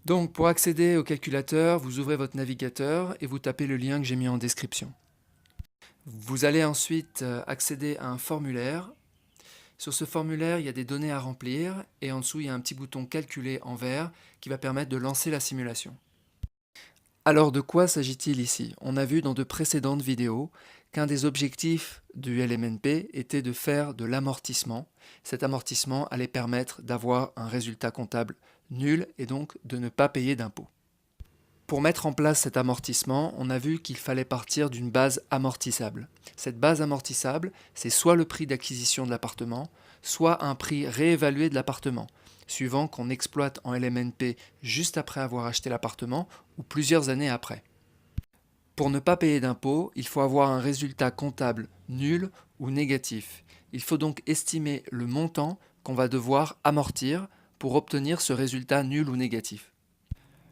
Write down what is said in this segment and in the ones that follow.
Donc pour accéder au calculateur, vous ouvrez votre navigateur et vous tapez le lien que j'ai mis en description. Vous allez ensuite accéder à un formulaire. Sur ce formulaire, il y a des données à remplir et en dessous, il y a un petit bouton calculer en vert qui va permettre de lancer la simulation. Alors de quoi s'agit-il ici? On a vu dans de précédentes vidéos qu'un des objectifs du LMNP était de faire de l'amortissement. Cet amortissement allait permettre d'avoir un résultat comptable nul et donc de ne pas payer d'impôts. Pour mettre en place cet amortissement, on a vu qu'il fallait partir d'une base amortissable. Cette base amortissable, c'est soit le prix d'acquisition de l'appartement, soit un prix réévalué de l'appartement, suivant qu'on exploite en LMNP juste après avoir acheté l'appartement ou plusieurs années après. Pour ne pas payer d'impôts, il faut avoir un résultat comptable nul ou négatif. Il faut donc estimer le montant qu'on va devoir amortir pour obtenir ce résultat nul ou négatif.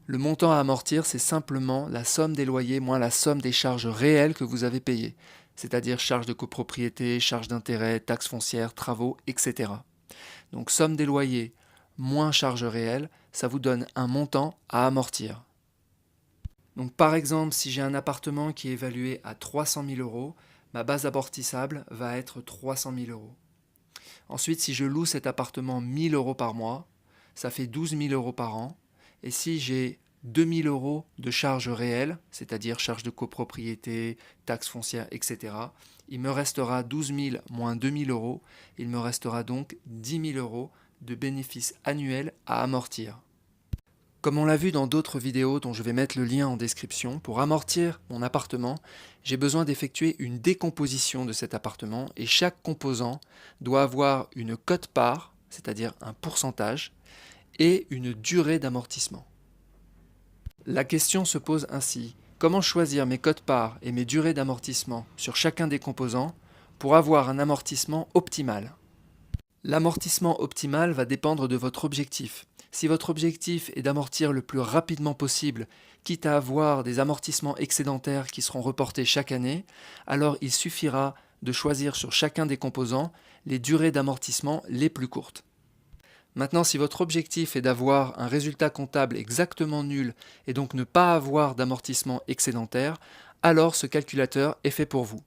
Le montant à amortir, c'est simplement la somme des loyers moins la somme des charges réelles que vous avez payées, c'est-à-dire charges de copropriété, charges d'intérêt, taxes foncières, travaux, etc. Donc somme des loyers moins charges réelles, ça vous donne un montant à amortir. Donc par exemple, si j'ai un appartement qui est évalué à 300 000 euros, ma base amortissable va être 300 000 euros. Ensuite, si je loue cet appartement 1 000 euros par mois, ça fait 12 000 euros par an. Et si j'ai 2 000 euros de charges réelles, c'est-à-dire charges de copropriété, taxes foncières, etc., il me restera 12 000 moins 2 000 euros. Il me restera donc 10 000 euros de bénéfices annuels à amortir. Comme on l'a vu dans d'autres vidéos dont je vais mettre le lien en description, pour amortir mon appartement, j'ai besoin d'effectuer une décomposition de cet appartement et chaque composant doit avoir une quote-part, c'est-à-dire un pourcentage, et une durée d'amortissement. La question se pose ainsi: comment choisir mes quote-parts et mes durées d'amortissement sur chacun des composants pour avoir un amortissement optimal? L'amortissement optimal va dépendre de votre objectif. Si votre objectif est d'amortir le plus rapidement possible, quitte à avoir des amortissements excédentaires qui seront reportés chaque année, alors il suffira de choisir sur chacun des composants les durées d'amortissement les plus courtes. Maintenant, si votre objectif est d'avoir un résultat comptable exactement nul et donc ne pas avoir d'amortissement excédentaire, alors ce calculateur est fait pour vous.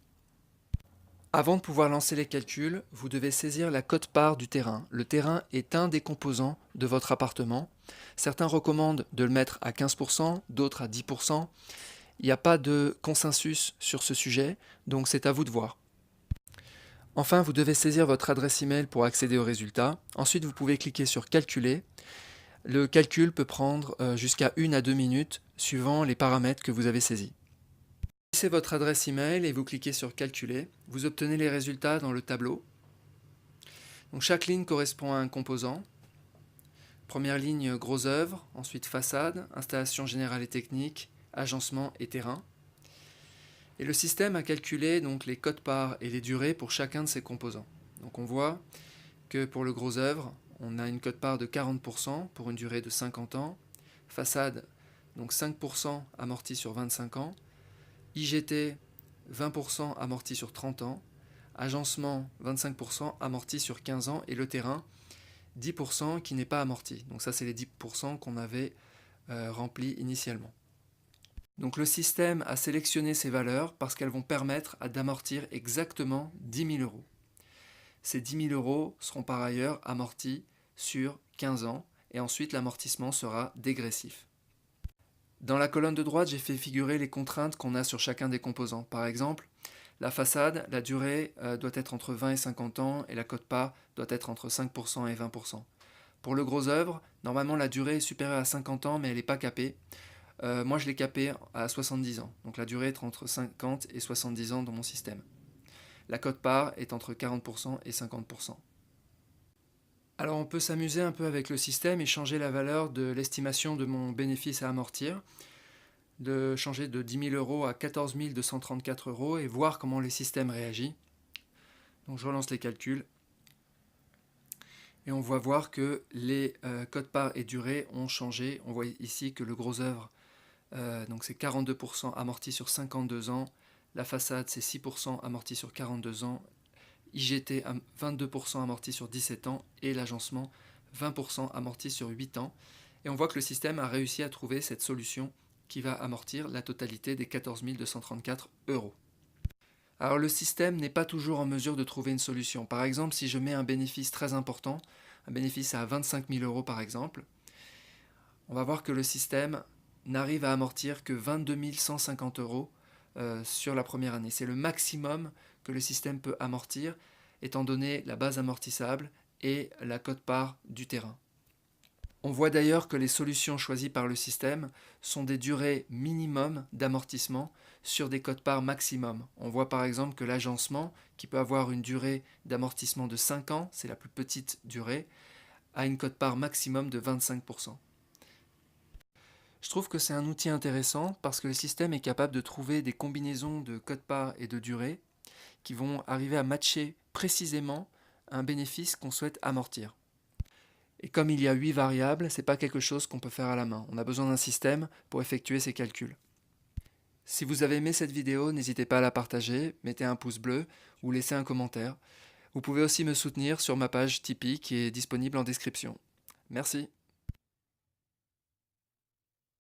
Avant de pouvoir lancer les calculs, vous devez saisir la quote-part du terrain. Le terrain est un des composants de votre appartement. Certains recommandent de le mettre à 15%, d'autres à 10%. Il n'y a pas de consensus sur ce sujet, donc c'est à vous de voir. Enfin, vous devez saisir votre adresse email pour accéder aux résultats. Ensuite, vous pouvez cliquer sur Calculer. Le calcul peut prendre jusqu'à 1 à 2 minutes, suivant les paramètres que vous avez saisis. Vous votre adresse email et vous cliquez sur Calculer. Vous obtenez les résultats dans le tableau. Donc, chaque ligne correspond à un composant. Première ligne, gros œuvre, ensuite façade, installation générale et technique, agencement et terrain. Et le système a calculé donc les quotes-parts et les durées pour chacun de ces composants. Donc on voit que pour le gros œuvre, on a une quote-part de 40% pour une durée de 50 ans. Façade, donc 5% amorti sur 25 ans. IGT, 20% amorti sur 30 ans. Agencement, 25% amorti sur 15 ans. Et le terrain, 10% qui n'est pas amorti. Donc ça, c'est les 10% qu'on avait remplis initialement. Donc le système a sélectionné ces valeurs parce qu'elles vont permettre d'amortir exactement 10 000 euros. Ces 10 000 euros seront par ailleurs amortis sur 15 ans et ensuite l'amortissement sera dégressif. Dans la colonne de droite, j'ai fait figurer les contraintes qu'on a sur chacun des composants. Par exemple, la façade, la durée doit être entre 20 et 50 ans et la quote-part doit être entre 5% et 20%. Pour le gros œuvre, normalement la durée est supérieure à 50 ans mais elle n'est pas capée. Moi je l'ai capé à 70 ans, donc la durée est entre 50 et 70 ans dans mon système. La quote-part est entre 40% et 50%. Alors on peut s'amuser un peu avec le système et changer la valeur de l'estimation de mon bénéfice à amortir, de changer de 10 000 euros à 14 234 euros et voir comment le système réagit. Donc je relance les calculs et on va voir que les quotes-parts et durées ont changé. On voit ici que le gros œuvre, donc c'est 42% amorti sur 52 ans, la façade c'est 6% amorti sur 42 ans, IGT 22% amorti sur 17 ans et l'agencement 20% amorti sur 8 ans. Et on voit que le système a réussi à trouver cette solution qui va amortir la totalité des 14 234 €. Alors le système n'est pas toujours en mesure de trouver une solution. Par exemple, si je mets un bénéfice très important, un bénéfice à 25 000 € par exemple, on va voir que le système n'arrive à amortir que 22 150 € sur la première année. C'est le maximum que le système peut amortir, étant donné la base amortissable et la quote-part du terrain. On voit d'ailleurs que les solutions choisies par le système sont des durées minimum d'amortissement sur des quote-parts maximum. On voit par exemple que l'agencement, qui peut avoir une durée d'amortissement de 5 ans, c'est la plus petite durée, a une quote-part maximum de 25%. Je trouve que c'est un outil intéressant parce que le système est capable de trouver des combinaisons de quote-parts et de durée qui vont arriver à matcher précisément un bénéfice qu'on souhaite amortir. Et comme il y a 8 variables, ce n'est pas quelque chose qu'on peut faire à la main. On a besoin d'un système pour effectuer ces calculs. Si vous avez aimé cette vidéo, n'hésitez pas à la partager, mettez un pouce bleu ou laissez un commentaire. Vous pouvez aussi me soutenir sur ma page Tipeee qui est disponible en description. Merci.